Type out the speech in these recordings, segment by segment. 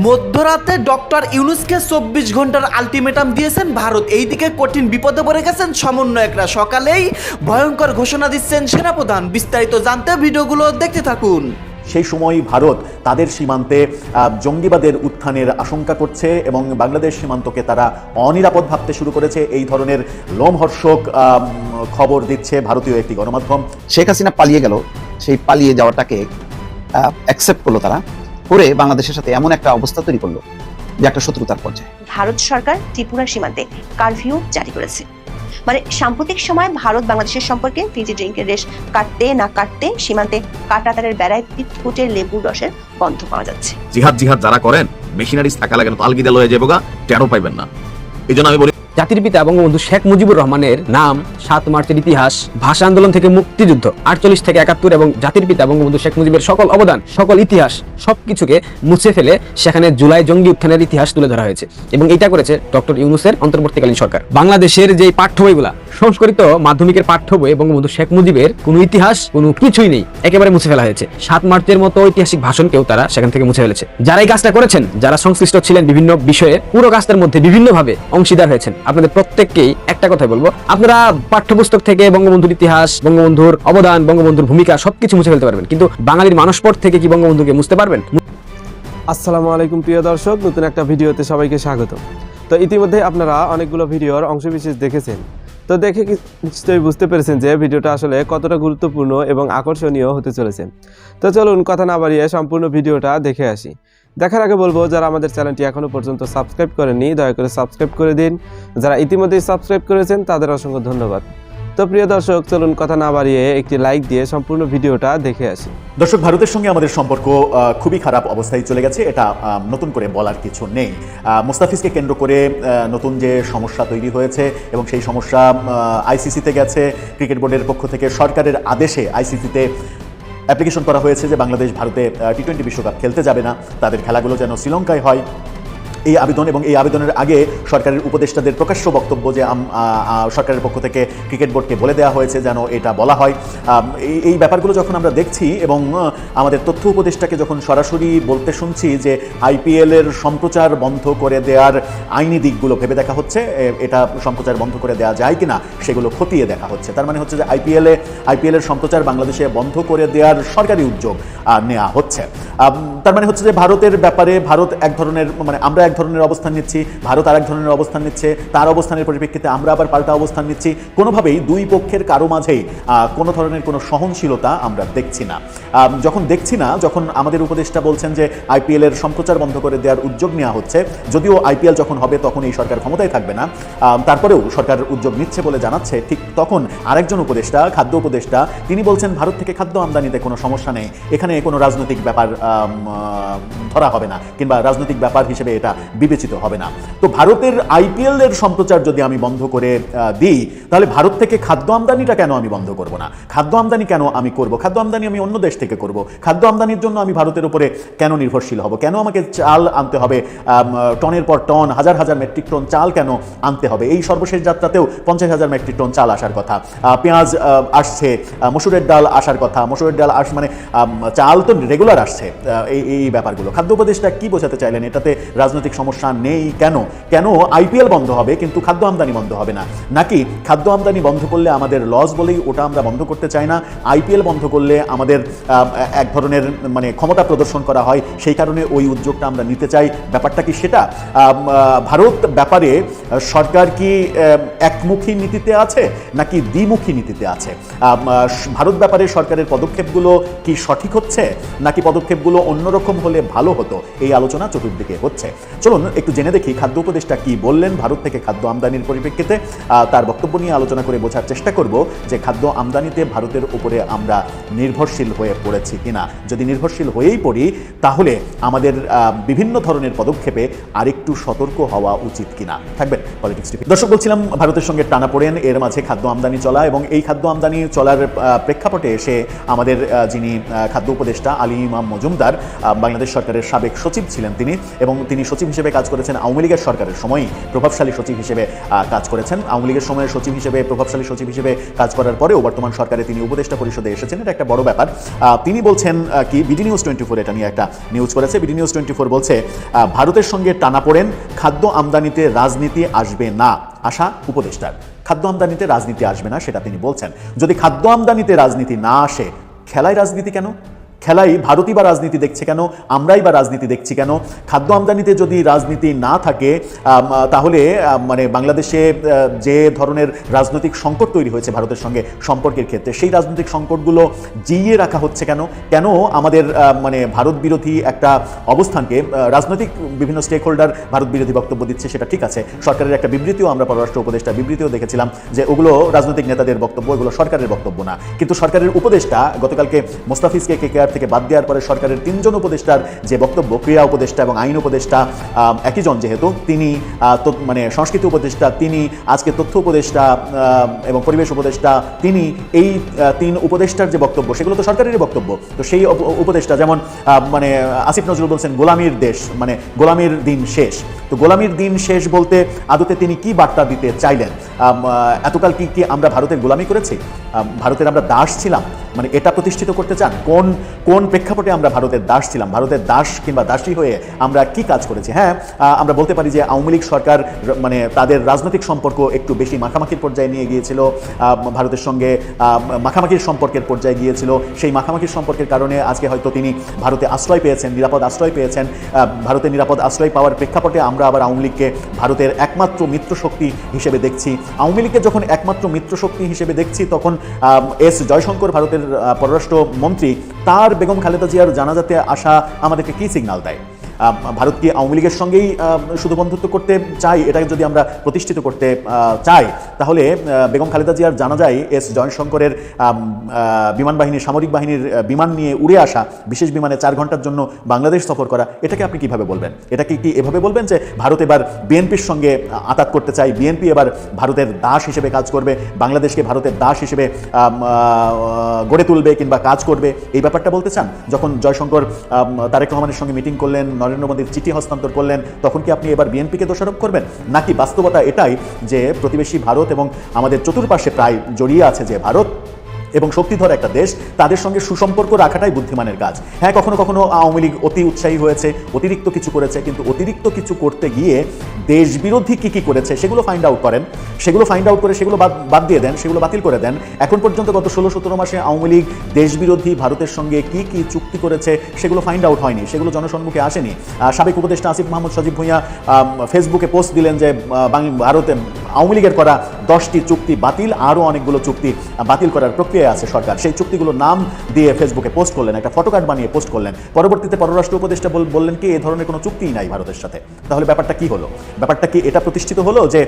মধ্যরাতে ডক্টর ইউনূসকে ২৪ ঘন্টার আলটিমেটাম দিয়েছেন ভারত। এইদিকে কঠিন বিপদে পড়ে গেছেন সমন্বয়করা। সকালেই ভয়ঙ্কর ঘোষণা দিচ্ছেন সেনাপ্রধান। বিস্তারিত জানতে ভিডিওগুলো দেখতে থাকুন। সেই সময় ভারত তাদের সীমান্তে জঙ্গিবাদের উত্থানের আশঙ্কা করছে এবং বাংলাদেশ সীমান্তকে তারা অনিরাপদ ভাবতে শুরু করেছে। এই ধরনের লোমহর্ষক খবর দিচ্ছে ভারতীয় একটি গণমাধ্যম। শেখ হাসিনা পালিয়ে গেল, সেই পালিয়ে যাওয়াটাকে অ্যাকসেপ্ট করলো তারা, করে বাংলাদেশের সাথে এমন একটা অবস্থা তৈরি করলো যে একটা শত্রুতার পর্যায়ে। ভারত সরকার ত্রিপুরা সীমান্তে কারফিউ জারি করেছে। মানে সাম্প্রতিক সময় ভারত বাংলাদেশের সম্পর্কে ফিজি ড্রিঙ্কের রেশ কাটতে না কাটতে সীমান্তে কাঁটাতারের বেড়ায় ফুটে লেবুর রসের গন্ধ পাওয়া যাচ্ছে। জিহাদ যারা করেন মেশিনারিজ থাকা লাগে না, তালগিদা লয়ে যাবো গা, টেরো পাইবেন না। এই জন্য আমি বলি জাতির পিতা বঙ্গবন্ধু শেখ মুজিবুর রহমানের নাম, ৭ মার্চের ইতিহাস, ভাষা আন্দোলন থেকে মুক্তিযুদ্ধ, ৪৮ থেকে ৭১ এবং জাতির পিতা বঙ্গবন্ধু শেখ মুজিবের সকল অবদান, সকল ইতিহাস সবকিছুকে মুছে ফেলে সেখানে জুলাই জঙ্গি উত্থানের ইতিহাস তুলে ধরা হয়েছে এবং এটা করেছে ডক্টর ইউনূসের অন্তর্বর্তীকালীন সরকার। বাংলাদেশের যে পাঠ্য বইগুলা, সংস্কৃত মাধ্যমিকের পাঠ্য বই বঙ্গবন্ধু শেখ মুজিবের কোনো ইতিহাস কোনো কিছুই নেই, একেবারে মুছে ফেলা হয়েছে। ৭ মার্চের মতো ঐতিহাসিক ভাষণকেও তারা সেখান থেকে মুছে ফেলেছে। যারা এই কাজটা করেছেন, যারা সংশ্লিষ্ট ছিলেন বিভিন্ন বিষয়ে, পুরো কাজটার মধ্যে বিভিন্নভাবে অংশীদার হয়েছেন, আপনাদের প্রত্যেককেই একটা কথাই বলবো, আপনারা পাঠ্যপুস্তক থেকে বঙ্গবন্ধুর ইতিহাস, বঙ্গবন্ধুর অবদান, বঙ্গবন্ধুর ভূমিকা সবকিছু মুছে ফেলতে পারবেন, কিন্তু বাঙালির মানসপট থেকে কি বঙ্গবন্ধুকে মুছতে পারবেন? আসসালামু আলাইকুম প্রিয় দর্শক, নতুন একটা ভিডিওতে সবাইকে স্বাগত। তো ইতিমধ্যে আপনারা অনেকগুলো ভিডিওর অংশবিশেষ দেখেছেন। তো দেখে নিশ্চয়ই বুঝতে পেরেছেন যে ভিডিওটা আসলে কতটা গুরুত্বপূর্ণ এবং আকর্ষণীয় হতে চলেছে। তো চলুন কথা না বাড়িয়ে সম্পূর্ণ ভিডিওটা দেখে আসি। দেখার আগে বলবো, যারা আমাদের চ্যানেলটি এখনও পর্যন্ত সাবস্ক্রাইব করেননি দয়া করে সাবস্ক্রাইব করে দিন। যারা ইতিমধ্যেই সাবস্ক্রাইব করেছেন তাদের অসংখ্য ধন্যবাদ। তো প্রিয় দর্শক, চলুন কথা না বাড়িয়ে একটি লাইক দিয়ে সম্পূর্ণ ভিডিওটা দেখে আসি। দর্শক, ভারতের সঙ্গে আমাদের সম্পর্ক খুবই খারাপ অবস্থায় চলে গেছে, এটা নতুন করে বলার কিছু নেই। মুস্তাফিজকে কেন্দ্র করে নতুন যে সমস্যা তৈরি হয়েছে এবং সেই সমস্যা আইসিসিতে গেছে। ক্রিকেট বোর্ডের পক্ষ থেকে সরকারের আদেশে আইসিসিতে অ্যাপ্লিকেশন করা হয়েছে যে বাংলাদেশ ভারতে টি-20 বিশ্বকাপ খেলতে যাবে না, তাদের খেলাগুলো যেন শ্রীলঙ্কায় হয়। এই আবেদন এবং এই আবেদনের আগে সরকারের উপদেষ্টাদের প্রকাশ্য বক্তব্য যে সরকারের পক্ষ থেকে ক্রিকেট বোর্ডকে বলে দেওয়া হয়েছে যেন এটা বলা হয়। এই ব্যাপারগুলো যখন আমরা দেখছি এবং আমাদের তথ্য উপদেষ্টাকে যখন সরাসরি বলতে শুনছি যে আইপিএলের সম্প্রচার বন্ধ করে দেওয়ার আইনি দিকগুলো ভেবে দেখা হচ্ছে, এটা সম্প্রচার বন্ধ করে দেওয়া যায় কিনা সেগুলো খতিয়ে দেখা হচ্ছে। তার মানে হচ্ছে যে আইপিএলের সম্প্রচার বাংলাদেশে বন্ধ করে দেওয়ার সরকারি উদ্যোগ নেওয়া হচ্ছে। তার মানে হচ্ছে যে ভারতের ব্যাপারে ভারত এক ধরনের, মানে আমরা এক ধরনের অবস্থান নিচ্ছি, ভারত আর এক ধরনের অবস্থান নিচ্ছে, তার অবস্থানের পরিপ্রেক্ষিতে আমরা আবার পাল্টা অবস্থান নিচ্ছি। কোনোভাবেই দুই পক্ষের কারো মাঝেই কোনো ধরনের কোনো সহনশীলতা আমরা দেখছি না। যখন আমাদের উপদেষ্টা বলছেন যে আইপিএলের সম্প্রচার বন্ধ করে দেওয়ার উদ্যোগ নেওয়া হচ্ছে, যদিও আইপিএল যখন হবে তখন এই সরকার ক্ষমতায় থাকবে না, তারপরেও সরকার উদ্যোগ নিচ্ছে বলে জানাচ্ছে, ঠিক তখন আরেকজন উপদেষ্টা, খাদ্য উপদেষ্টা, তিনি বলছেন ভারত থেকে খাদ্য আমদানিতে কোনো সমস্যা নেই, এখানে কোনো রাজনৈতিক ব্যাপার ধরা হবে না কিংবা রাজনৈতিক ব্যাপার হিসেবে এটা বিবেচিত হবে না। তো ভারতের আইপিএল এর সম্প্রচার যদি আমি বন্ধ করে দিই, তাহলে ভারত থেকে খাদ্য আমদানিটা কেন আমি বন্ধ করব না? খাদ্য আমদানি কেন আমি করব? খাদ্য আমদানি আমি অন্য দেশ থেকে করব। খাদ্য আমদানির জন্য আমি ভারতের উপরে কেন নির্ভরশীল হব? কেন আমাকে চাল আনতে হবে, টনের পর টন, হাজার হাজার মেট্রিক টন চাল কেন আনতে হবে? এই সর্বশেষ যাত্রাতেও 50,000 মেট্রিক টন চাল আসার কথা, পেঁয়াজ আসছে, মসুরের ডাল আসার কথা, মসুরের ডাল মানে চাল তো রেগুলার আসছে। এই ব্যাপারগুলো খাদ্য উপদেষ্টা কি বোঝাতে চাইলেন? এটাতে রাজনৈতিক সমস্যা নেই কেন আইপিএল বন্ধ হবে কিন্তু খাদ্য আমদানি বন্ধ হবে না? নাকি খাদ্য আমদানি বন্ধ করলে আমাদের লস বলেই ওটা আমরা বন্ধ করতে চাই না, আইপিএল বন্ধ করলে আমাদের এক ধরনের মানে ক্ষমতা প্রদর্শন করা হয়, সেই কারণে ওই উদ্যোগটা আমরা নিতে চাই? ব্যাপারটা কি সেটা? ভারত ব্যাপারে সরকার কি একমুখী নীতিতে আছে নাকি দ্বিমুখী নীতিতে আছে? ভারত ব্যাপারে সরকারের পদক্ষেপগুলো কি সঠিক হচ্ছে নাকি পদক্ষেপগুলো অন্যরকম হলে ভালো হতো? এই আলোচনা চতুর্দিকে হচ্ছে। চলুন একটু জেনে দেখি খাদ্য উপদেষ্টা কি বললেন ভারত থেকে খাদ্য আমদানির পরিপ্রেক্ষিতে। তার বক্তব্য নিয়ে আলোচনা করে বোঝার চেষ্টা করব যে খাদ্য আমদানিতে ভারতের উপরে আমরা নির্ভরশীল হয়ে পড়েছি কিনা। যদি নির্ভরশীল হয়েই পড়ি, তাহলে আমাদের বিভিন্ন ধরনের পদক্ষেপে আরেকটু সতর্ক হওয়া উচিত কিনা। থাকবেন পলিটিক্স টিভি। দর্শক, বলছিলাম ভারতের সঙ্গে টানাপোড়েন, এর মাঝে খাদ্য আমদানি চলা এবং এই খাদ্য আমদানি চলার প্রেক্ষাপটে এসে আমাদের যিনি খাদ্য উপদেষ্টা আলী ইমাম মজুমদার, বাংলাদেশ সরকারের সাবেক সচিব ছিলেন তিনি, এবং তিনি সচিব সচিব হিসেবে কাজ করেছেন, আওয়ামী লীগের সরকারের সময়ই প্রভাবশালী সচিব হিসেবে কাজ করেছেন। আওয়ামী লীগের সময়ের সচিব হিসেবে, প্রভাবশালী সচিব হিসেবে কাজ করার পরেও বর্তমান সরকারে তিনি উপদেষ্টা পরিষদে এসেছেন, এটা একটা বড় ব্যাপার। তিনি বলছেন কি, বিডি নিউজ 24 এটা নিয়ে একটা নিউজ করেছে। বিডি নিউজ 24 বলছে ভারতের সঙ্গে টানাপোড়েন, খাদ্য আমদানিতে রাজনীতি আসবে না, আশা উপদেষ্টার। খাদ্য আমদানিতে রাজনীতি আসবে না সেটা তিনি বলছেন। যদি খাদ্য আমদানিতে রাজনীতি না আসে, খেলায় রাজনীতি কেন? খেলাই ভারতই বা রাজনীতি দেখছে কেন? আমরাই বা রাজনীতি দেখছি কেন? খাদ্য আমদানিতে যদি রাজনীতি না থাকে তাহলে মানে বাংলাদেশে যে ধরনের রাজনৈতিক সংকট তৈরি হয়েছে ভারতের সঙ্গে সম্পর্কের ক্ষেত্রে, সেই রাজনৈতিক সংকটগুলো জিইয়ে রাখা হচ্ছে কেন? কেন আমাদের মানে ভারত বিরোধী একটা অবস্থানকে রাজনৈতিক বিভিন্ন স্টেক হোল্ডার ভারত বিরোধী বক্তব্য দিচ্ছে, সেটা ঠিক আছে। সরকারের একটা বিবৃতিও আমরা পররাষ্ট্র উপদেষ্টা বিবৃতিও দেখেছিলাম যে ওগুলো রাজনৈতিক নেতাদের বক্তব্য, এগুলো সরকারের বক্তব্য না। কিন্তু সরকারের উপদেষ্টা গতকালকে মোস্তাফিজকে কেকেআর থেকে বাদ দেওয়ার পরে সরকারের 3 জন উপদেষ্টার যে বক্তব্য, ক্রিয়া উপদেষ্টা এবং আইন উপদেষ্টা একই জন, যেহেতু তিনি মানে সংস্কৃতি উপদেষ্টা, তিনি আজকে তথ্য উপদেষ্টা এবং পরিবেশ উপদেষ্টা, তিনি এই 3 উপদেষ্টার যে বক্তব্য সেগুলো তো সরকারেরই বক্তব্য। তো সেই উপদেষ্টা যেমন মানে আসিফ নজরুল বলছেন গোলামির দেশ, মানে গোলামির দিন শেষ। তো গোলামির দিন শেষ বলতে আদতে তিনি কি বার্তা দিতে চাইলেন? এতকাল কি আমরা ভারতের গোলামি করেছি? ভারতের আমরা দাস ছিলাম, মানে এটা প্রতিষ্ঠিত করতে চান? কোন প্রেক্ষাপটে আমরা ভারতের দাস ছিলাম? ভারতের দাস কিংবা দাসী হয়ে আমরা কি কাজ করেছি? হ্যাঁ, আমরা বলতে পারি যে আওয়ামী লীগ সরকার মানে তাদের রাজনৈতিক সম্পর্ক একটু বেশি মাখামাখির পর্যায়ে নিয়ে গিয়েছিল, ভারতের সঙ্গে মাখামাখির সম্পর্কের পর্যায়ে গিয়েছিল। সেই মাখামাখির সম্পর্কের কারণে আজকে হয়তো তিনি ভারতে আশ্রয় পেয়েছেন, নিরাপদ আশ্রয় পেয়েছেন। ভারতে নিরাপদ আশ্রয় পাওয়ার প্রেক্ষাপটে আমরা আবার আওয়ামী লীগকে ভারতের একমাত্র মিত্রশক্তি হিসেবে দেখছি। আওয়ামী লীগকে যখন একমাত্র মিত্রশক্তি হিসেবে দেখছি, তখন এস জয়শঙ্কর, ভারতের পররাষ্ট্র মন্ত্রী, তার বেগম খালেদা জিয়ার জানাজাতে আসা আমাদেরকে কি সিগন্যাল দেয়? ভারত কি আওয়ামী লীগের সঙ্গেই শুধু বন্ধুত্ব করতে চাই? এটাকে যদি আমরা প্রতিষ্ঠিত করতে চাই, তাহলে বেগম খালেদা জিয়ার জানাজায় এস জয়শঙ্করের বিমান বাহিনী, সামরিক বাহিনীর বিমান নিয়ে উড়ে আসা, বিশেষ বিমানে 4 ঘন্টার জন্য বাংলাদেশ সফর করা, এটাকে আপনি কিভাবে বলবেন? এটাকে কি এভাবে বলবেন যে ভারত এবার বিএনপির সঙ্গে আতাত করতে চাই, বিএনপি এবার ভারতের দাস হিসেবে কাজ করবে, বাংলাদেশকে ভারতের দাস হিসেবে গড়ে তুলবে কিংবা কাজ করবে, এই ব্যাপারটা বলতে চান? যখন জয়শঙ্কর তারেক রহমানের সঙ্গে মিটিং করলেন, নরেন্দ্র মোদীর চিঠি হস্তান্তর করলেন, তখন কি আপনি এবার বিএনপিকে দোষারোপ করবেন? নাকি বাস্তবতা এটাই যে প্রতিবেশী ভারত এবং আমাদের চতুর্পাশে প্রায় জড়িয়ে আছে যে ভারত এবং শক্তিধর একটা দেশ, তাদের সঙ্গে সুসম্পর্ক রাখাটাই বুদ্ধিমানের কাজ? হ্যাঁ, কখনো কখনো আওয়ামী লীগ অতি উৎসাহী হয়েছে, অতিরিক্ত কিছু করেছে, কিন্তু অতিরিক্ত কিছু করতে গিয়ে দেশ বিরোধী কি করেছে সেগুলো ফাইন্ড আউট করেন, সেগুলো ফাইন্ড আউট করে সেগুলো বাদ দিয়ে দেন, সেগুলো বাতিল করে দেন। এখন পর্যন্ত গত 16-17 মাসে আওয়ামী লীগ দেশ বিরোধী ভারতের সঙ্গে কি চুক্তি করেছে সেগুলো ফাইন্ড আউট হয়নি, সেগুলো জনসম্মুখে আসেনি। সাবেক উপদেষ্টা আসিফ মাহমুদ সজীব ভুঁইয়া ফেসবুকে পোস্ট দিলেন যে ভারতে আওয়ামী লীগের করা 10টি চুক্তি বাতিল, আরও অনেকগুলো চুক্তি বাতিল করার প্রক্রিয়ায় আছে সরকার। সেই চুক্তিগুলোর নাম দিয়ে ফেসবুকে পোস্ট করলেন, একটা ফটোকার্ড বানিয়ে পোস্ট করলেন। পরবর্তীতে পররাষ্ট্র উপদেষ্টা বললেন কি এ ধরনের কোনো চুক্তিই নাই ভারতের সাথে। তাহলে ব্যাপারটা কি হলো? ব্যাপারটা কি এটা প্রতিষ্ঠিত হলো যে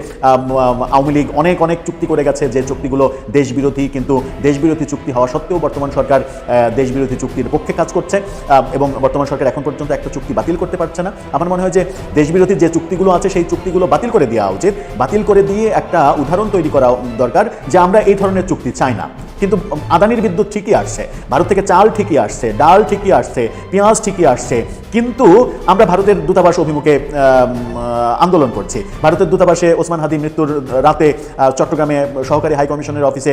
আওয়ামী লীগ অনেক চুক্তি করে গেছে যে চুক্তিগুলো দেশ বিরোধী, কিন্তু দেশ বিরোধী চুক্তি হওয়া সত্ত্বেও বর্তমান সরকার দেশ বিরোধী চুক্তির পক্ষে কাজ করছে এবং বর্তমান সরকার এখন পর্যন্ত একটা চুক্তি বাতিল করতে পারছে না? আমার মনে হয় যে দেশ বিরোধী যে চুক্তিগুলো আছে সেই চুক্তিগুলো বাতিল করে দেওয়া উচিত। বাতিল করে দিয়ে একটা উদাহরণ তৈরি করা দরকার যে আমরা এই ধরনের চুক্তি চাই না। কিন্তু আদানির বিদ্যুৎ ঠিকই আসছে, ভারত থেকে চাল ঠিকই আসছে, ডাল ঠিকই আসছে, পেঁয়াজ ঠিকই আসছে, কিন্তু আমরা ভারতের দূতাবাস অভিমুখে আন্দোলন করছি। ভারতের দূতাবাসে ওসমান হাদির মৃত্যুর রাতে চট্টগ্রামে সহকারী হাই কমিশনের অফিসে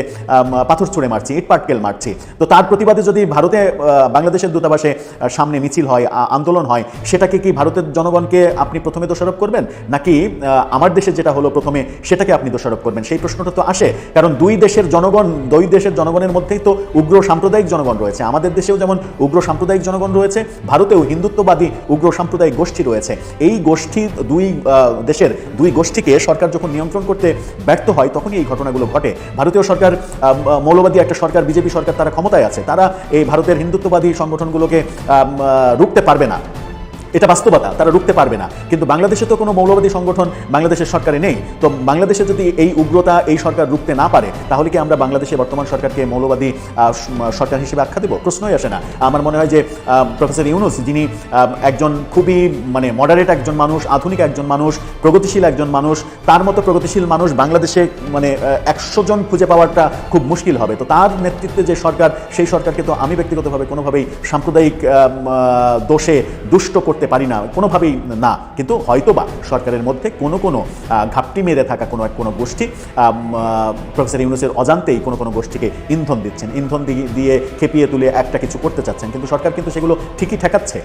পাথর ছুঁড়ে মারছি, ইট পাটকেল মারছি। তো তার প্রতিবাদে যদি ভারতে বাংলাদেশের দূতাবাসে সামনে মিছিল হয়, আন্দোলন হয়, সেটাকে কি ভারতের জনগণকে আপনি প্রথমে দোষারোপ করবেন, নাকি আমার দেশে যেটা হলো প্রথমে সেটাকে আপনি দোষারোপ করবেন? সেই প্রশ্নটা তো আসে, কারণ দুই দেশের জনগণের মধ্যেই তো উগ্র সাম্প্রদায়িক জনগণ রয়েছে। আমাদের দেশেও যেমন উগ্র সাম্প্রদায়িক জনগণ রয়েছে, ভারতেও হিন্দুত্ববাদী উগ্র সাম্প্রদায়িক গোষ্ঠী রয়েছে। এই গোষ্ঠী দেশের দুই গোষ্ঠীকে সরকার যখন নিয়ন্ত্রণ করতে ব্যর্থ হয়, তখনই এই ঘটনাগুলো ঘটে। ভারতীয় সরকার মৌলবাদী একটা সরকার, বিজেপি সরকার, তারা ক্ষমতায় আছে, তারা এই ভারতের হিন্দুত্ববাদী সংগঠনগুলোকে রুখতে পারবে না, এটা বাস্তবতা, তারা রুখতে পারবে না। কিন্তু বাংলাদেশে তো কোনো মৌলবাদী সংগঠন বাংলাদেশের সরকারে নেই। তো বাংলাদেশে যদি এই উগ্রতা এই সরকার রুখতে না পারে, তাহলে কি আমরা বাংলাদেশে বর্তমান সরকারকে মৌলবাদী সরকার হিসেবে আখ্যা দেব? প্রশ্নই আসে না। আমার মনে হয় যে প্রফেসর ইউনূস, যিনি একজন খুবই মানে মডারেট একজন মানুষ, আধুনিক একজন মানুষ, প্রগতিশীল একজন মানুষ, তার মতো প্রগতিশীল মানুষ বাংলাদেশে মানে 100 জন খুঁজে পাওয়াটা খুব মুশকিল হবে। তো তার নেতৃত্বে যে সরকার, সেই সরকারকে তো আমি ব্যক্তিগতভাবে কোনোভাবেই সাম্প্রদায়িক দোষে দুষ্ট করতে করতে পারি না, কোনোভাবেই না, কিন্তু হয়তোবা সরকারের মধ্যে কোনো ঘাপটি মেরে থাকা কোনো গোষ্ঠী প্রফেসর ইউনূসের অজান্তেই কোনো গোষ্ঠীকে ইন্ধন দিচ্ছেন, ইন্ধন দিয়ে খেপিয়ে তুলে একটা কিছু করতে চাচ্ছেন, কিন্তু সরকার কিন্তু সেগুলো ঠিকই ঠেকাচ্ছে।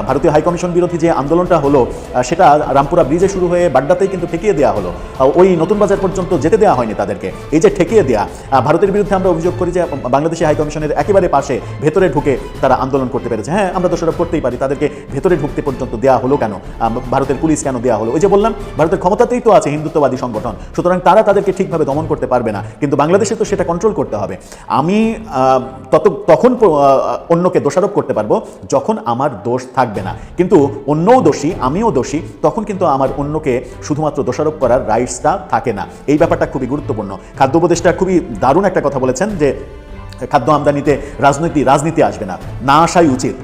ভারতীয় হাইকমিশন বিরোধী যে আন্দোলনটা হলো সেটা রামপুরা ব্রিজে শুরু হয়ে বাড্ডাতেই কিন্তু ঠেকিয়ে দেওয়া হলো, ওই নতুন বাজার পর্যন্ত যেতে দেওয়া হয়নি তাদেরকে। এই যে ঠেকিয়ে দেওয়া, ভারতের বিরুদ্ধে আমরা অভিযোগ করি যে বাংলাদেশি হাইকমিশনের একেবারে পাশে ভেতরে ঢুকে তারা আন্দোলন করতে পেরেছে। হ্যাঁ, আমরা দোষারোপ করতেই পারি, তাদেরকে ভেতরে ঢুকতে পর্যন্ত দেওয়া হলো কেন, ভারতের পুলিশ কেন দেওয়া হলো? ওই যে বললাম, ভারতের ক্ষমতাতেই তো আছে হিন্দুত্ববাদী সংগঠন, সুতরাং তারা তাদেরকে ঠিকভাবে দমন করতে পারবে না, কিন্তু বাংলাদেশে তো সেটা কন্ট্রোল করতে হবে। আমি তখন অন্যকে দোষারোপ করতে পারবো যখন আমার দোষ থাকবে না, কিন্তু অন্যও দোষী আমিও দোষী, তখন কিন্তু আমার অন্যকে শুধুমাত্র দোষারোপ করার রাইটসটা থাকে না। এই ব্যাপারটা খুবই গুরুত্বপূর্ণ। খাদ্য উপদেষ্টা খুবই দারুণ একটা কথা বলেছেন যে খাদ্য আমদানিতে রাজনীতি আসবে না, না আসাই উচিত।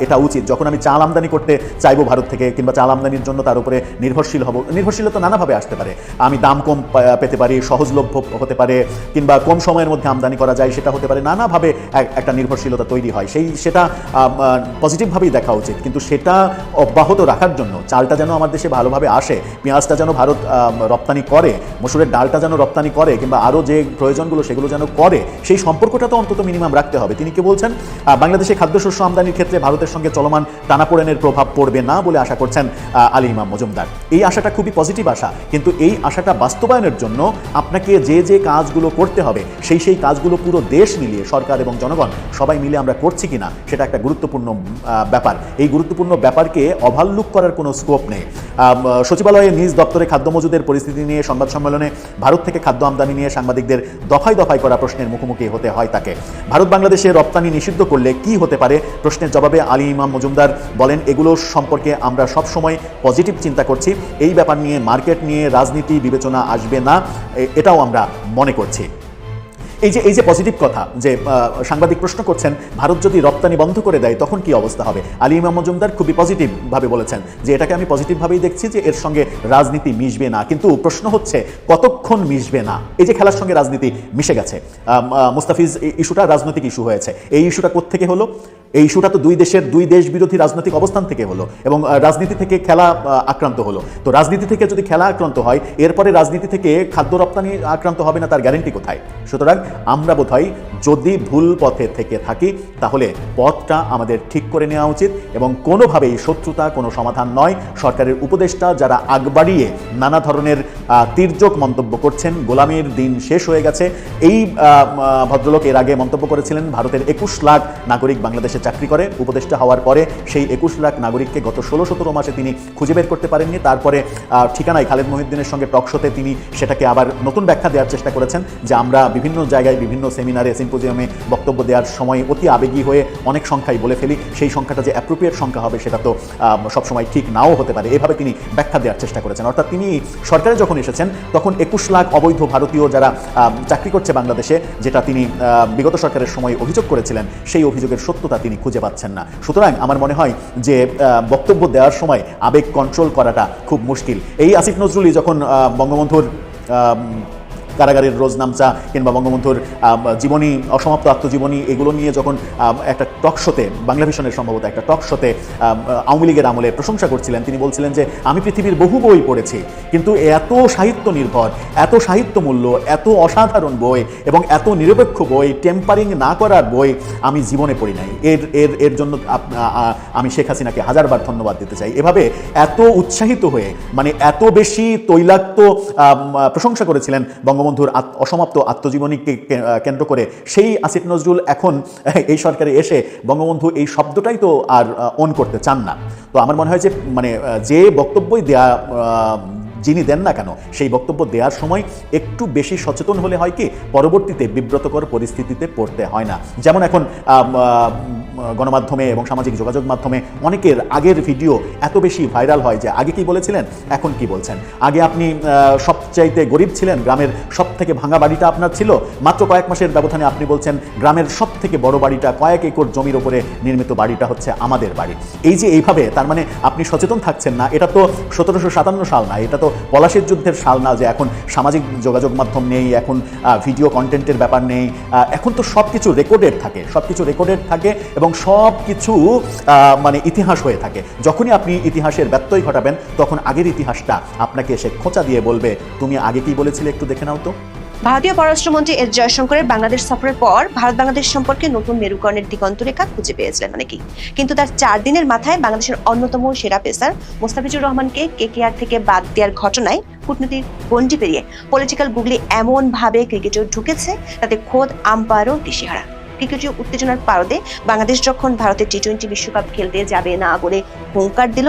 এটা উচিত। যখন আমি চাল আমদানি করতে চাইবো ভারত থেকে, কিংবা চাল আমদানির জন্য তার উপরে নির্ভরশীল হব, নির্ভরশীলতা নানাভাবে আসতে পারে। আমি দাম কম পেতে পারি, সহজলভ্য হতে পারে, কিংবা কম সময়ের মধ্যে আমদানি করা যায়, সেটা হতে পারে। নানাভাবে একটা নির্ভরশীলতা তৈরি হয়, সেটা পজিটিভভাবেই দেখা উচিত। কিন্তু সেটা অব্যাহত রাখার জন্য চালটা যেন আমার দেশে ভালোভাবে আসে, পেঁয়াজটা যেন ভারত রপ্তানি করে, মসুরের ডালটা যেন রপ্তানি করে, কিংবা আরও যে প্রয়োজনগুলো সেগুলো যেন করে, সেই সম্পর্কটা তো অন্তত মিনিমাম রাখতে হবে। তিনি কি বলছেন? বাংলাদেশে খাদ্যশস্য আমদানির ক্ষেত্রে ভারতের সঙ্গে চলমান টানাপোড়েনের প্রভাব পড়বে না বলে আশা করছেন আলী ইমাম মজুমদার। এই আশাটা খুবই পজিটিভ আশা, কিন্তু এই আশাটা বাস্তবায়নের জন্য আপনাকে যে কাজগুলো করতে হবে সেই কাজগুলো পুরো দেশ মিলিয়ে, সরকার এবং জনগণ সবাই মিলে আমরা করছি কিনা, সেটা একটা গুরুত্বপূর্ণ ব্যাপার। এই গুরুত্বপূর্ণ ব্যাপারকে ওভারলুক করার কোনো স্কোপ নেই। সচিবালয়ে নিজ দপ্তরে খাদ্য মজুদের পরিস্থিতি নিয়ে সংবাদ সম্মেলনে ভারত থেকে খাদ্য আমদানি নিয়ে সাংবাদিকদের দফায় করা প্রশ্নের মুখোমুখি হতে হয় তাকে। ভারত বাংলাদেশে রপ্তানি নিষিদ্ধ করলে কি হতে পারে প্রশ্নের জবাবে আলী ইমাম মজুমদার বলেন, এগুলো সম্পর্কে আমরা সবসময় পজিটিভ চিন্তা করছি। এই ব্যাপার নিয়ে, মার্কেট নিয়ে রাজনীতি বিবেচনা আসবে না, এটাও আমরা মনে করছি। এই যে পজিটিভ কথা, যে সাংবাদিক প্রশ্ন করছেন ভারত যদি রপ্তানি বন্ধ করে দেয় তখন কি অবস্থা হবে, আলী ইমাম মজুমদার খুবই পজিটিভভাবে বলেছেন যে এটাকে আমি পজিটিভভাবেই দেখছি, যে এর সঙ্গে রাজনীতি মিশবে না। কিন্তু প্রশ্ন হচ্ছে কতক্ষণ মিশবে না। এই যে খেলার সঙ্গে রাজনীতি মিশে গেছে, মুস্তাফিজ ইস্যুটা রাজনৈতিক ইস্যু হয়েছে। এই ইস্যুটা কোত্থেকে হলো? এই ইস্যুটা তো দুই দেশ বিরোধী রাজনৈতিক অবস্থান থেকে হলো, এবং রাজনীতি থেকে খেলা আক্রান্ত হলো। তো রাজনীতি থেকে যদি খেলা আক্রান্ত হয়, এরপরে রাজনীতি থেকে খাদ্য রপ্তানি আক্রান্ত হবে না, তার গ্যারেন্টি কোথায়? সুতরাং আমরা বোধহয় যদি ভুল পথে থেকে থাকি, তাহলে পথটা আমাদের ঠিক করে নেওয়া উচিত, এবং কোনোভাবেই শত্রুতা কোনো সমাধান নয়। সরকারের উপদেষ্টা যারা আগ বাড়িয়ে নানা ধরনের তির্যক মন্তব্য করছেন, গোলামির দিন শেষ হয়ে গেছে। এই ভদ্রলোক এর আগে মন্তব্য করেছিলেন ভারতের 21 লাখ নাগরিক বাংলাদেশে চাকরি করে। উপদেষ্টা হওয়ার পরে সেই 21 লাখ নাগরিককে গত 16-17 মাসে তিনি খুঁজে বের করতে পারেননি। তারপরে ঠিকানায় খালেদ মহিউদ্দিনের সঙ্গে টকশোতে তিনি সেটাকে আবার নতুন ব্যাখ্যা দেওয়ার চেষ্টা করেছেন, যে আমরা বিভিন্ন জায়গায়, বিভিন্ন সেমিনারে, সিম্পোজিয়ামে বক্তব্য দেওয়ার সময় অতি আবেগী হয়ে অনেক সংখ্যাই বলে ফেলি, সেই সংখ্যাটা যে অ্যাপ্রোপ্রিয়েট সংখ্যা হবে সেটা তো সবসময় ঠিক নাও হতে পারে। এভাবে তিনি ব্যাখ্যা দেওয়ার চেষ্টা করেছেন। অর্থাৎ তিনি সরকারে যখন এসেছেন তখন 21 লাখ অবৈধ ভারতীয় যারা চাকরি করছে বাংলাদেশে, যেটা তিনি বিগত সরকারের সময় অভিযোগ করেছিলেন, সেই অভিযোগের সত্যতা তিনি খুঁজে পাচ্ছেন না। সুতরাং আমার মনে হয় যে বক্তব্য দেওয়ার সময় আবেগ কন্ট্রোল করাটা খুব মুশকিল। এই আসিফ নজরুলই যখন বঙ্গবন্ধুর কারাগারের রোজনামচা কিংবা বঙ্গবন্ধুর জীবনী, অসমাপ্ত আত্মজীবনী, এগুলো নিয়ে যখন একটা টক শোতে, বাংলা ভিশনের সম্ভবত একটা টক শোতে আওয়ামী লীগের আমলে প্রশংসা করছিলেন, তিনি বলছিলেন যে আমি পৃথিবীর বহু বই পড়েছি, কিন্তু এত সাহিত্য নির্ভর, এত সাহিত্যমূল্য, এত অসাধারণ বই এবং এত নিরপেক্ষ বই, টেম্পারিং না করার বই আমি জীবনে পড়ি নাই। এর জন্য আমি শেখ হাসিনাকে হাজারবার ধন্যবাদ দিতে চাই। এভাবে এত উৎসাহিত হয়ে, মানে এত বেশি তৈলাক্ত প্রশংসা করেছিলেন বঙ্গবন্ধুর অসমাপ্ত আত্মজীবনীকে কেন্দ্র করে সেই আসিফ নজরুল এখন এই সরকারে এসে বঙ্গবন্ধু এই শব্দটাই তো আর অন করতে চান না। তো আমার মনে হয় যে মানে যে বক্তব্যই দেয়া যিনি দেন না কেন, সেই বক্তব্য দেওয়ার সময় একটু বেশি সচেতন হলে হয় কি, পরবর্তীতে বিব্রতকর পরিস্থিতিতে পড়তে হয় না। যেমন এখন গণমাধ্যমে এবং সামাজিক যোগাযোগ মাধ্যমে অনেকের আগের ভিডিও এত বেশি ভাইরাল হয় যে আগে কি বলেছিলেন, এখন কি বলছেন। আগে আপনি সবচাইতে গরিব ছিলেন, গ্রামের সব থেকে ভাঙা বাড়িটা আপনার ছিল, মাত্র কয়েক মাসের ব্যবধানে আপনি বলছেন গ্রামের সব থেকে বড় বাড়িটা, কয়েক একর জমির ওপরে নির্মিত বাড়িটা হচ্ছে আমাদের বাড়ি। এই যে এইভাবে, তার মানে আপনি সচেতন থাকছেন না। এটা তো 1757 সাল না, এটা তো তো পলাশির যুদ্ধের সাল না যে এখন সামাজিক যোগাযোগ মাধ্যম নেই, এখন ভিডিও কন্টেন্টের ব্যাপার নেই, এখন তো সব কিছু রেকর্ডেড থাকে এবং সব কিছু মানে ইতিহাস হয়ে থাকে। যখনই আপনি ইতিহাসের ব্যত্যয় ঘটাবেন তখন আগের ইতিহাসটা আপনাকে এসে খোঁচা দিয়ে বলবে তুমি আগে কি বলেছিলে, একটু দেখে নাও তো। ভারতীয় পররাষ্ট্রমন্ত্রী এস জয়শঙ্করের বাংলাদেশ সফরের পর ভারত বাংলাদেশ সম্পর্কে নতুন মেরুকরণের দিগন্তরেখা খুঁজে পেয়েছিলেন অনেকেই, কিন্তু তার 4 দিনের মাথায় বাংলাদেশের অন্যতম সেরা পেসার মোস্তাফিজুর রহমানকে কেকেআর থেকে বাদ দেওয়ার ঘটনায় কূটনীতির গণ্ডি পেরিয়ে পলিটিক্যাল গুগলি এমন ভাবে ক্রিকেটেও ঢুকেছে তাতে খোদ আম্পায়ারও দিশেহারা। ক্রিকেটীয় উত্তেজনার পারদে বাংলাদেশ যখন ভারতের টি-20 বিশ্বকাপ খেলতে যাবে না বলে হুঙ্কার দিল,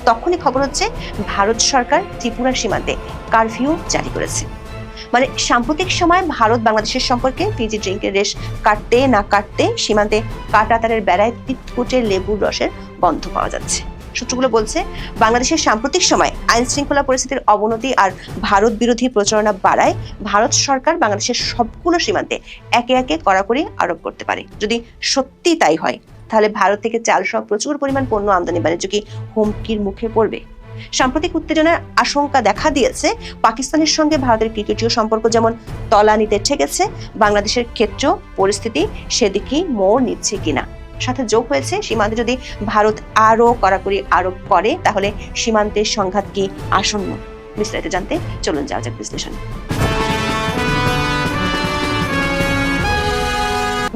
তখনই খবর হচ্ছে ভারত সরকার ত্রিপুরা সীমান্তে কারফিউ জারি করেছে। মানে সাম্প্রতিক সময় ভারত বাংলাদেশের সম্পর্কে ফিজি ড্রিঙ্কের রেশ কাটতে না কাটতে সীমান্তে কাঁটাতারের বেড়ায় তিতকুটে লেবুর রসের গন্ধ পাওয়া যাচ্ছে। সূত্রগুলো বলছে বাংলাদেশের সাম্প্রতিক সময় আইন শৃঙ্খলা পরিস্থিতির অবনতি আর ভারত বিরোধী প্রচারণা বাড়ায় ভারত সরকার বাংলাদেশের সবগুলো সীমান্তে একে একে কড়াকড়ি আরোপ করতে পারে। যদি সত্যি তাই হয় তাহলে ভারত থেকে চাল সহ প্রচুর পরিমাণ পণ্য আমদানি বাণিজ্য কি হুমকির মুখে পড়বে? সাম্প্রতিক উত্তেজনার আশঙ্কা দেখা দিয়েছে পাকিস্তানের সঙ্গে ভারতের ক্রিকেটীয় সম্পর্ক যেমন তলানিতে ঠেকেছে, বাংলাদেশের ক্ষেত্রেও পরিস্থিতি সেদিকেই মোড় নিচ্ছে কিনা। সাথে যোগ হয়েছে সীমান্তে যদি ভারত আরো কড়াকড়ি আরোপ করে তাহলে সীমান্তের সংঘাত কি আসন্ন? বিস্তারিত জানতে চলুন যাওয়া যাক বিশ্লেষণ।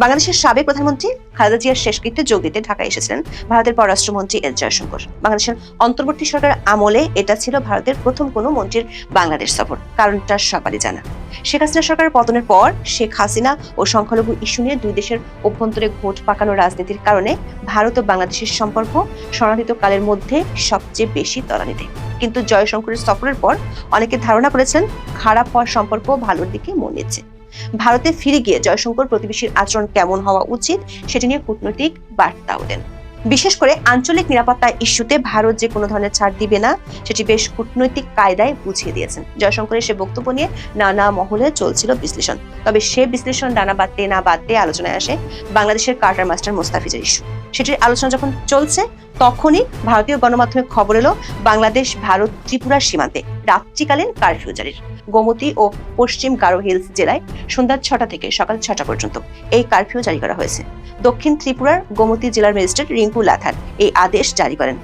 বাংলাদেশের সাবেক প্রধানমন্ত্রী খালেদা জিয়ার শেষকৃত্যে যোগ দিতে ঢাকায় এসেছিলেন ভারতের পররাষ্ট্রমন্ত্রী এস জয়শঙ্কর। বাংলাদেশের অন্তর্বর্তী সরকার আমলে এটা ছিল ভারতের প্রথম কোনো মন্ত্রীর বাংলাদেশ সফর। কারণটা সবারই জানা, শেখ হাসিনা সরকারের পতনের পর শেখ হাসিনা ও সংখ্যালঘু ইস্যু নিয়ে দুই দেশের অভ্যন্তরে ঘোট পাকানো রাজনীতির কারণে ভারত ও বাংলাদেশের সম্পর্ক স্মরণাতীত কালের মধ্যে সবচেয়ে বেশি তলানিতে। কিন্তু জয়শঙ্করের সফরের পর অনেকে ধারণা করেছেন খারাপ হওয়ার সম্পর্ক ভালোর দিকে মোড় নিচ্ছে। ভারতে ফিরে গিয়ে জয়শঙ্কর প্রতিবেশীর আচরণ কেমন হওয়া উচিত সেটি নিয়ে কূটনৈতিক বার্তাও দেন। বিশেষ করে আঞ্চলিক নিরাপত্তা ইস্যুতে ভারত যে কোনো ধরনের ছাড় দিবে না সেটি বেশ কূটনৈতিক কায়দায় বুঝিয়ে দিয়েছেন। জয়শঙ্করের সে বক্তব্য নিয়ে নানা মহলে চলছিল বিশ্লেষণ। তবে সে বিশ্লেষণ ডানা বাঁধতে না বাঁধতে আলোচনায় আসে বাংলাদেশের কার্টার মাস্টার মোস্তাফিজের ইস্যু। সেটির আলোচনা যখন চলছে তখনই ভারতীয় গণমাধ্যমে খবর এলো বাংলাদেশ ভারত ত্রিপুরা সীমান্তে রাত্রিকালীন কারফিউ জারির। গোমতী ও পশ্চিম গারো হিলস জেলায় সন্ধ্যা 6টা থেকে সকাল 6টা পর্যন্ত এই কারফিউ জারি করা হয়েছে। দক্ষিণ ত্রিপুরার গোমতী জেলার ম্যাজিস্ট্রেট রিঙ্কু লাথার এই আদেশ জারি করেন।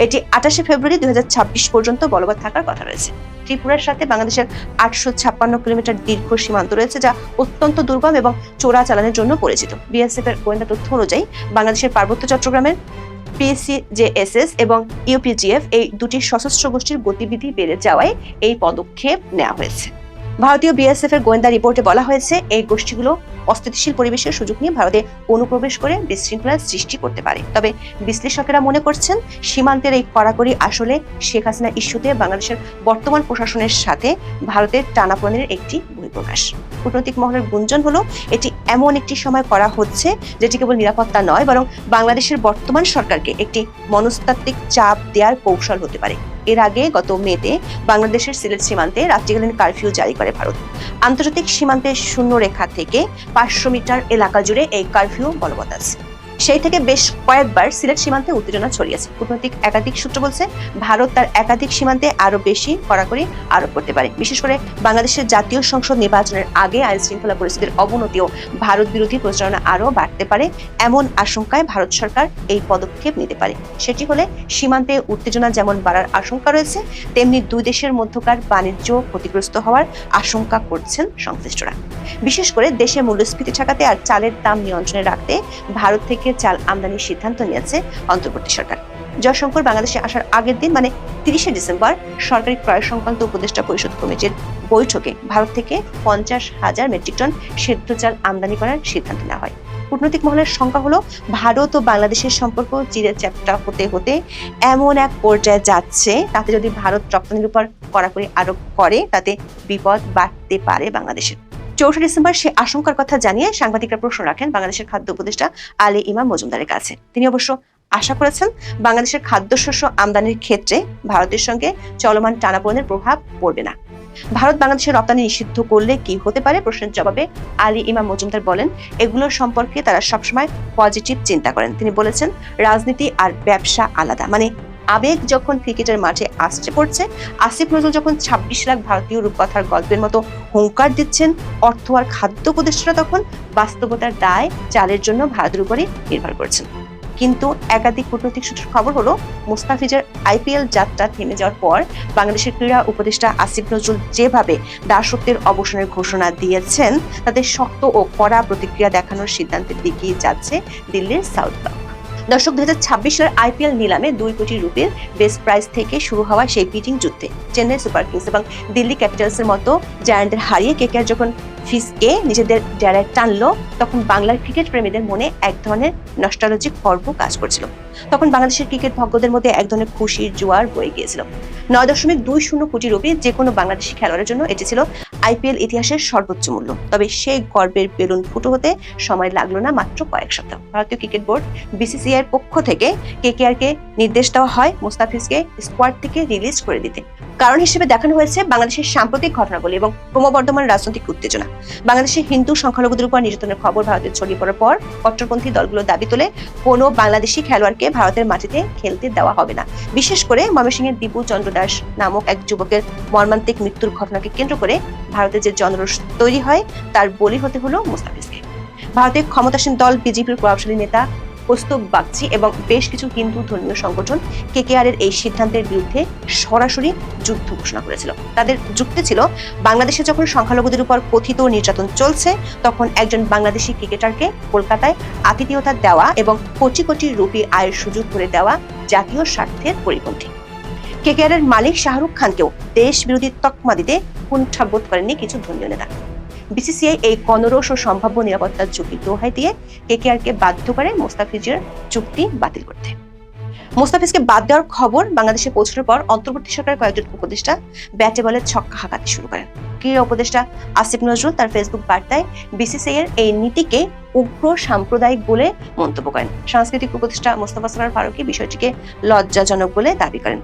এটি 28শে ফেব্রুয়ারি 2026 পর্যন্ত বলবৎ থাকার কথা রয়েছে। ত্রিপুরার সাথে বাংলাদেশের 856 কিলোমিটার দীর্ঘ সীমান্ত রয়েছে, যা অত্যন্ত দুর্গম এবং চোরাচালানের জন্য পরিচিত। বিএসএফ এর গোয়েন্দা তথ্য অনুযায়ী বাংলাদেশের পার্বত্য চট্টগ্রামের PCJSS এবং UPGF এই দুটি সশস্ত্র গোষ্ঠীর গতিবিধি বেড়ে যাওয়ায় এই পদক্ষেপ নেওয়া হয়েছে। ভারতীয় বিএসএফ এর গোয়েন্দা রিপোর্টে বলা হয়েছে এই গোষ্ঠীগুলো অস্থিতিশীল পরিবেশের সুযোগ নিয়ে ভারতে অনুপ্রবেশ করে বিশৃঙ্খলার সৃষ্টি করতে পারে। তবে বিশ্লেষকেরা মনে করছেন সীমান্তের এই কড়াকড়ি আসলে শেখ হাসিনা ইস্যুতে বাংলাদেশের বর্তমান প্রশাসনের সাথে ভারতের টানাপোড়েনের একটি বহিঃপ্রকাশ। কূটনৈতিক মহলের গুঞ্জন হলো এটি এমন একটি সময় করা হচ্ছে যেটি কেবল নিরাপত্তা নয় বরং বাংলাদেশের বর্তমান সরকারকে একটি মনস্তাত্ত্বিক চাপ দেওয়ার কৌশল হতে পারে। এর আগে গত মেতে বাংলাদেশের সিলেট সীমান্তে রাত্রিকালীন কারফিউ জারি করে ভারত। আন্তর্জাতিক সীমান্তের শূন্য রেখা থেকে 500 মিটার এলাকা জুড়ে এই কারফিউ বলবৎ আছে। সেই থেকে বেশ কয়েকবার সিলেট সীমান্তে উত্তেজনা ছড়িয়েছে। কূটনৈতিক একাধিক সূত্র বলছে ভারত তার একাধিক সীমান্তে আরো বেশি কড়াকড়ি আরোপ করতে পারে। বিশেষ করে বাংলাদেশের জাতীয় সংসদ নির্বাচনের আগে আইন শৃঙ্খলা পরিস্থিতির অবনতি ও ভারত বিরোধী প্রচারণা আরো বাড়তে পারে, এমন আশঙ্কায় ভারত সরকার এই পদক্ষেপ নিতে পারে। সেটি হলে সীমান্তে উত্তেজনা যেমন বাড়ার আশঙ্কা রয়েছে, তেমনি দুই দেশের মধ্যকার বাণিজ্য ক্ষতিগ্রস্ত হওয়ার আশঙ্কা করছেন সংশ্লিষ্টরা। বিশেষ করে দেশে মূল্যস্ফীতি ঠেকাতে আর চালের দাম নিয়ন্ত্রণে রাখতে ভারত থেকে চাল আমদানির সিদ্ধান্ত নিয়েছে অন্তর্বর্তী সরকার। জয়শঙ্কর বাংলাদেশে আসার আগের দিন মানে 30শে ডিসেম্বর সরকারি ক্রয় সংক্রান্ত উপদেষ্টা পরিষদ কমিটির বৈঠকে ভারত থেকে 50,000 মেট্রিক টন সেদ্ধ চাল আমদানি করার সিদ্ধান্ত নেওয়া হয়। কূটনৈতিক মহলের সংখ্যা হলো ভারত ও বাংলাদেশের সম্পর্ক চিরে চ্যাপ্টা হতে হতে এমন এক পর্যায়ে যাচ্ছে তাতে যদি ভারত রপ্তানির উপর কড়াকড়ি আরোপ করে তাতে বিপদ বাড়তে পারে বাংলাদেশের। 4 ডিসেম্বর সে আশঙ্কার কথা জানিয়ে সাংবাদিকরা প্রশ্ন রাখেন বাংলাদেশের খাদ্য উপদেষ্টা আলী ইমাম মজুমদারের কাছে। তিনি অবশ্য আশা করেছেন বাংলাদেশের খাদ্যশস্য আমদানির ক্ষেত্রে ভারতের সঙ্গে চলমান টানাপোড়েনের প্রভাব পড়বে না। ভারত বাংলাদেশের রপ্তানি নিষিদ্ধ করলে কি হতে পারে প্রশ্নের জবাবে আলী ইমাম মজুমদার বলেন এগুলোর সম্পর্কে তারা সবসময় পজিটিভ চিন্তা করেন। তিনি বলেছেন রাজনীতি আর ব্যবসা আলাদা, মানে আবেগ যখন ক্রিকেটের মাঠে আসছে পড়ছে, আসিফ নজরুল যখন 26 লাখ ভারতীয় রূপকথার গল্পের মতো হুঙ্কার দিচ্ছেন, অর্থ আর খাদ্য উপদেষ্টারা তখন বাস্তবতার দায় চালের জন্য ভারতের উপরই নির্ভর করছেন। কিন্তু একাধিক কূটনৈতিক সূত্রের খবর হলো, মুস্তাফিজের আইপিএল যাত্রা থেমে যাওয়ার পর বাংলাদেশের ক্রীড়া উপদেষ্টা আসিফ নজরুল যেভাবে দাসত্বের অবসানের ঘোষণা দিয়েছেন, তাতে শক্ত ও কড়া প্রতিক্রিয়া দেখানোর সিদ্ধান্তের দিকে যাচ্ছে দিল্লির সাউথ ব্লক। দর্শক, 2026 সালের আইপিএল নিলামে 2 কোটি রুপির বেস্ট প্রাইজ থেকে শুরু হওয়া সেই পিচিং যুদ্ধে চেন্নাই সুপার কিংস এবং দিল্লি ক্যাপিটালসের মতো জায়ান্টদের হারিয়ে কেকেআর যখন ফিসকে নিজেদের ডেরায় টানলো, তখন বাংলার ক্রিকেট প্রেমীদের মনে এক ধরনের নস্টালজিক পর্ব কাজ করছিল। তখন বাংলাদেশের ক্রিকেট ভক্তদের মধ্যে এক ধরনের খুশির জোয়ার বয়ে গিয়েছিল। 9.20 কোটি রুপি যে কোনো বাংলাদেশি খেলোয়াড়ের জন্য এটি ছিল আইপিএল ইতিহাসের সর্বোচ্চ মূল্য। তবে সেই গর্বের বেলুন ফুটো হতে সময় লাগলো না, মাত্র কয়েক সপ্তাহ। ভারতীয় ক্রিকেট বোর্ড বিসিসিআই এর পক্ষ থেকে কেকেআরকে নির্দেশ দেওয়া হয় মুস্তাফিজকে স্কোয়াড থেকে রিলিজ করে দিতে। কারণ হিসেবে দেখানো হয়েছে বাংলাদেশের সাম্প্রতিক ঘটনাবলী এবং ক্রমবর্ধমান রাজনৈতিক উত্তেজনা। বাংলাদেশে হিন্দু সংখ্যালঘুদের উপর নির্যাতনের খবর ভারতে ছড়িয়ে পড়ার পর কট্টরপন্থী দলগুলো দাবি তোলে কোনো বাংলাদেশি খেলোয়াড়কে ভারতের মাটিতে খেলতে দেওয়া হবে না। বিশেষ করে ময়মনসিংহের দীপু চন্দ্র দাস নামক এক যুবকের মর্মান্তিক মৃত্যুর ঘটনাকে কেন্দ্র করে ভারতে যে জনরোষ তৈরি হয়, তার বলি হতে হলো মুস্তাফিজকে। ভারতের ক্ষমতাসীন দল বিজেপির প্রভাবশালী নেতা কৌস্তব বাগচি এবং বেশ কিছু হিন্দু ধর্মীয় সংগঠন কেকেআর এর এই সিদ্ধান্তের বিরুদ্ধে সরাসরি যুদ্ধ ঘোষণা করেছিল। তাদের যুক্তি ছিল, বাংলাদেশে যখন সংখ্যালঘুদের উপর কথিত নির্যাতন চলছে, তখন একজন বাংলাদেশি ক্রিকেটারকে কলকাতায় আতিথেয়তা দেওয়া এবং কোটি কোটি রুপি আয়ের সুযোগ করে দেওয়া জাতীয় স্বার্থের পরিপন্থী। কেকেআর এর মালিক শাহরুখ খানকেও দেশ বিরোধী তকমা দিতে কুণ্ঠাবোধ করেননি কিছু ধর্মীয় নেতা। বিসিসিআই এই গণরোষ ও সম্ভাব্য নিরাপত্তার ঝুঁকি দোহাই দিয়ে কেকেআরকে বাধ্য করে মুস্তাফিজের চুক্তি বাতিল করতে। মুস্তাফিজকে বাদ দেওয়ার খবর বাংলাদেশে পৌঁছানোর পর অন্তর্বর্তী সরকারের কয়েকজন উপদেষ্টা ব্যাটে বলে ছক্কা হাঁকাতে শুরু করেন। ক্রীড়া উপদেষ্টা আসিফ নজরুল তার ফেসবুক বার্তায় বিসিসিআই এর এই নীতিকে উগ্র সাম্প্রদায়িক বলে মন্তব্য করেন। সাংস্কৃতিক উপদেষ্টা মোস্তফা সরোয়ার ফারুকী বিষয়টিকে লজ্জাজনক বলে দাবি করেন।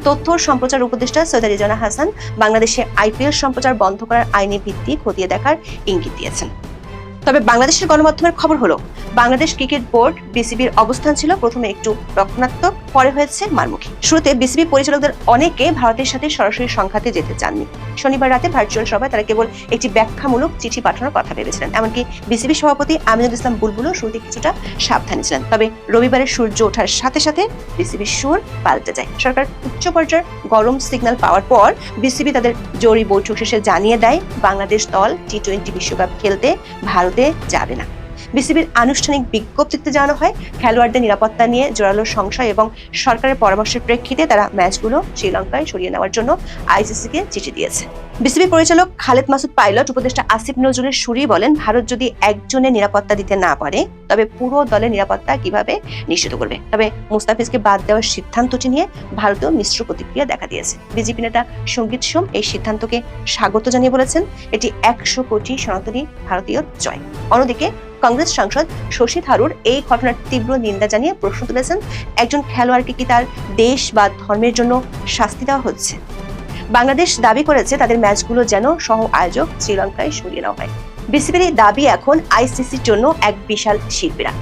তথ্য সম্প্রচার উপদেষ্টা সৈয়দা রিজওয়ানা হাসান বাংলাদেশে আইপিএল সম্প্রচার বন্ধ করার আইনি ভিত্তি খতিয়ে দেখার ইঙ্গিত দিয়েছেন। তবে বাংলাদেশের গণমাধ্যমের খবর হলো, বাংলাদেশ ক্রিকেট বোর্ড বিসিবির অবস্থান ছিল প্রথমে একটু রক্ষণাত্মক, পরে হয়েছে মারমুখী। শুরুতে বিসিবি পরিচালকদের অনেকে ভারতের সাথে সরাসরি সংঘাতে যেতে চাননি। শনিবার রাতে ভার্চুয়াল সভায় তারা কেবল একটি ব্যাখ্যামূলক চিঠি পাঠানোর কথা ভেবেছিলেন। এমনকি বিসিবি সভাপতি আমিনুল ইসলাম বুলবুলও শুরুতে কিছুটা সাবধানী ছিলেন। তবে রবিবারে সূর্য ওঠার সাথে সাথে বিসিবির সুর পাল্টে যায়। সরকার উচ্চ পর্যায়ের গরম সিগন্যাল পাওয়ার পর বিসিবি তাদের জরুরি বৈঠক শেষে জানিয়ে দেয়, বাংলাদেশ দল টি-20 বিশ্বকাপ খেলতে ভারতে যাবে না। বিসিবির আনুষ্ঠানিক বিজ্ঞপ্তিতে জানানো হয়, খেলোয়াড়দের নিরাপত্তা নিয়ে জোরালো সংশয় এবং সরকারের পরামর্শের প্রেক্ষিতে তারা ম্যাচগুলো শ্রীলঙ্কায় সরিয়ে নেওয়ার জন্য আইসিসিকে চিঠি দিয়েছে। বিসিবি পরিচালক খালেদ মাসুদ পাইলট উপদেষ্টা আসিফ নজরুলের সুরেই বলেন, ভারত যদি একজনের নিরাপত্তা দিতে না পারে, তবে পুরো দলের নিরাপত্তা কিভাবে নিশ্চিত করবে? তবে মুস্তাফিজকে বাদ দেওয়ার সিদ্ধান্তটি নিয়ে ভারতেও মিশ্র প্রতিক্রিয়া দেখা দিয়েছে। বিজেপি নেতা সঙ্গীত সোম এই সিদ্ধান্তকে স্বাগত জানিয়ে বলেছেন, এটি 100 কোটি সনাতনী ভারতীয় জয়। অন্যদিকে কংগ্রেস সাংসদ শশী থারুর এই ঘটনার তীব্র নিন্দা জানিয়ে প্রশ্ন তুলেছেন, একজন খেলোয়াড়কে কি তার দেশ বা ধর্মের জন্য শাস্তি দেওয়া হচ্ছে? বাংলাদেশ দাবি করেছে তাদের ম্যাচগুলো যেন সহ আয়োজক শ্রীলঙ্কায় সরিয়ে নেওয়া হয়। বিসিবির এই দাবি এখন আইসিসির জন্য এক বিশাল শিল্পীরা।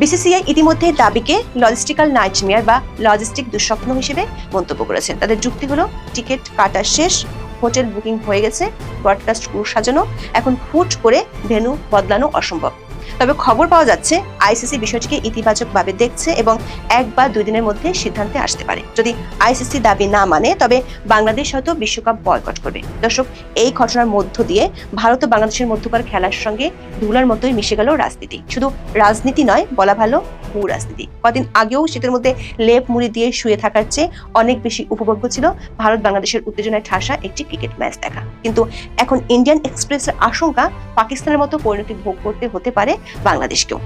বিসিসিআই ইতিমধ্যে দাবিকে লজিস্টিক্যাল নাইটমেয়ার বা লজিস্টিক দুঃস্বপ্ন হিসেবে মন্তব্য করেছেন। তাদের যুক্তি হলো, টিকিট কাটা শেষ, হোটেল বুকিং হয়ে গেছে, ব্রডকাস্ট ক্রু সাজানো, এখন হুট করে ভেন্যু বদলানো অসম্ভব। তবে খবর পাওয়া যাচ্ছে আইসিসি বিষয়টিকে ইতিবাচকভাবে দেখছে এবং 1 বা 2 দিনের মধ্যে সিদ্ধান্তে আসতে পারে। যদি আইসিসি দাবি না মানে, তবে বাংলাদেশ হয়তো বিশ্বকাপ বয়কট করবে। দর্শক, এই ঘটনার মধ্য দিয়ে ভারত ও বাংলাদেশের মধ্যকার খেলার সঙ্গে ধুলার মতোই মিশে গেল রাজনীতি। শুধু রাজনীতি নয়, বলা ভালো ভূ রাজনীতি। কদিন আগেও শীতের মধ্যে লেপ মুড়ি দিয়ে শুয়ে থাকার চেয়ে অনেক বেশি উপভোগ্য ছিল ভারত বাংলাদেশের উত্তেজনায় ঠাসা একটি ক্রিকেট ম্যাচ দেখা। কিন্তু এখন ইন্ডিয়ান এক্সপ্রেসের আশঙ্কা, পাকিস্তানের মতো পরিণতি ভোগ করতে হতে পারে বাংলাদেশকেও।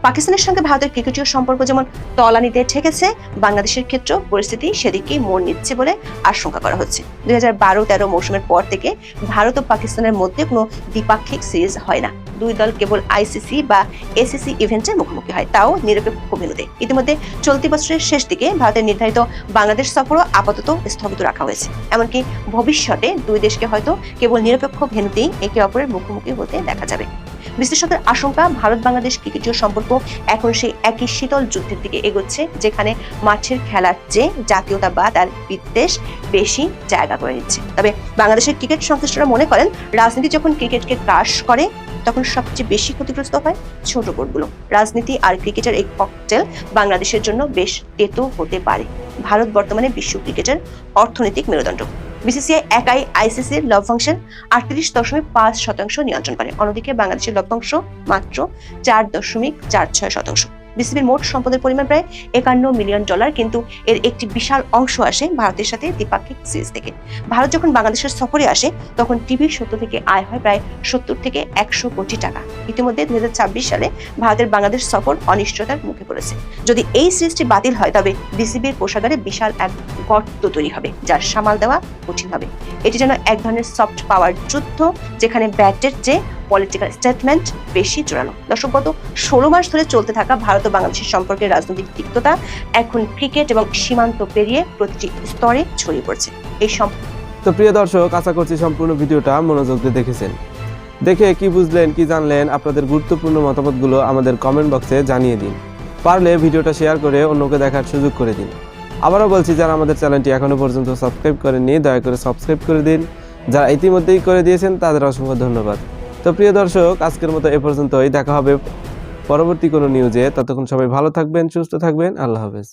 পাকিস্তানের সঙ্গে ভারতের ক্রিকেটীয় সম্পর্ক যেমন তলানিতে ঠেকেছে, বাংলাদেশের ক্ষেত্রেও পরিস্থিতি সেদিকেই মোড় নিচ্ছে বলে আশঙ্কা করা হচ্ছে। 2012-13 মৌসুমের পর থেকে ভারত ও পাকিস্তানের মধ্যে কোনো দ্বিপাক্ষিক সিরিজ হয় না। 2 দল কেবল আইসিসি বা এসিসি ইভেন্টে মুখোমুখি হয়, তাও নিরপেক্ষ ভেন্যুতে। ইতিমধ্যে চলতি বছরের শেষ দিকে ভারতের নির্ধারিত বাংলাদেশ সফরও আপাতত স্থগিত রাখা হয়েছে। এমনকি ভবিষ্যতে 2 দেশকে হয়তো কেবল নিরপেক্ষ ভেন্যুতেই একে অপরের মুখোমুখি হতে দেখা যাবে। বিশ্লেষকদের আশঙ্কা ভারত বাংলাদেশ ক্রিকেটীয় সম্পর্ক এখন সেই একই শীতল যুদ্ধের দিকে এগোচ্ছে, যেখানে মাঠের খেলার চেয়ে জাতীয়তাবাদ আর বিদ্বেষ বেশি জায়গা করে নিচ্ছে। তবে বাংলাদেশের ক্রিকেট সংশ্লিষ্টরা মনে করেন, রাজনীতি যখন ক্রিকেটকে ক্রাশ করে তখন সবচেয়ে বেশি ক্ষতিগ্রস্ত হয় ছোট বোর্ডগুলো। রাজনীতি আর ক্রিকেটের এই ককটেল বাংলাদেশের জন্য বেশ তেতো হতে পারে। ভারত বর্তমানে বিশ্ব ক্রিকেটের অর্থনৈতিক মেরুদণ্ড। বিসিসিআই একাই আইসিসির লভ্যাংশের 38.5% নিয়ন্ত্রণ করে। অন্যদিকে বাংলাদেশের লভ্যাংশ মাত্র 4.46%। বিসিবির মোট সম্পদের পরিমাণ প্রায় $51 মিলিয়ন, কিন্তু এর একটি বিশাল অংশ আসে ভারতের সাথে দ্বিপাক্ষিক সিরিজ থেকে। ভারত যখন বাংলাদেশের সফরে আসে তখন টিভির সত্য থেকে আয় হয় প্রায় 70 থেকে 100 কোটি টাকা। ইতিমধ্যে 2026 সালে ভারতের বাংলাদেশ সফর অনিশ্চয়তার মুখে পড়েছে। যদি এই সিরিজটি বাতিল হয় তবে বিসিবির কোষাগারে বিশাল এক গর্ত তৈরি হবে, যার সামাল দেওয়া কঠিন হবে। এটি যেন এক ধরনের সফট পাওয়ার যুদ্ধ, যেখানে ব্যাটের চেয়ে পলিটিক্যাল স্টেটমেন্ট বেশি জোরালো। দর্শক, গত 16 মাস ধরে চলতে থাকা ভারত ও বাংলাদেশের সম্পর্কের রাজনৈতিক তিক্ততা এখন ক্রিকেট এবং সীমান্ত পেরিয়ে প্রতিটি স্তরে ছড়িয়ে পড়ছে। এই তো প্রিয় দর্শক, আশা করছি সম্পূর্ণ ভিডিওটা মনোযোগ দিয়ে দেখেছেন। দেখে কি বুঝলেন, কি জানলেন, আপনাদের গুরুত্বপূর্ণ মতামতগুলো আমাদের কমেন্ট বক্সে জানিয়ে দিন। পারলে ভিডিওটা শেয়ার করে অন্যকে দেখার সুযোগ করে দিন। আবারও বলছি, যারা আমাদের চ্যানেলটি এখনো পর্যন্ত সাবস্ক্রাইব করেননি দয়া করে সাবস্ক্রাইব করে দিন। যারা ইতিমধ্যেই করে দিয়েছেন তাদের অসংখ্য ধন্যবাদ। তো প্রিয় দর্শক, আজকের মতো এ পর্যন্তই। দেখা হবে পরবর্তী কোনো নিউজে। ততক্ষণ সবাই ভালো থাকবেন, সুস্থ থাকবেন। আল্লাহ হাফেজ।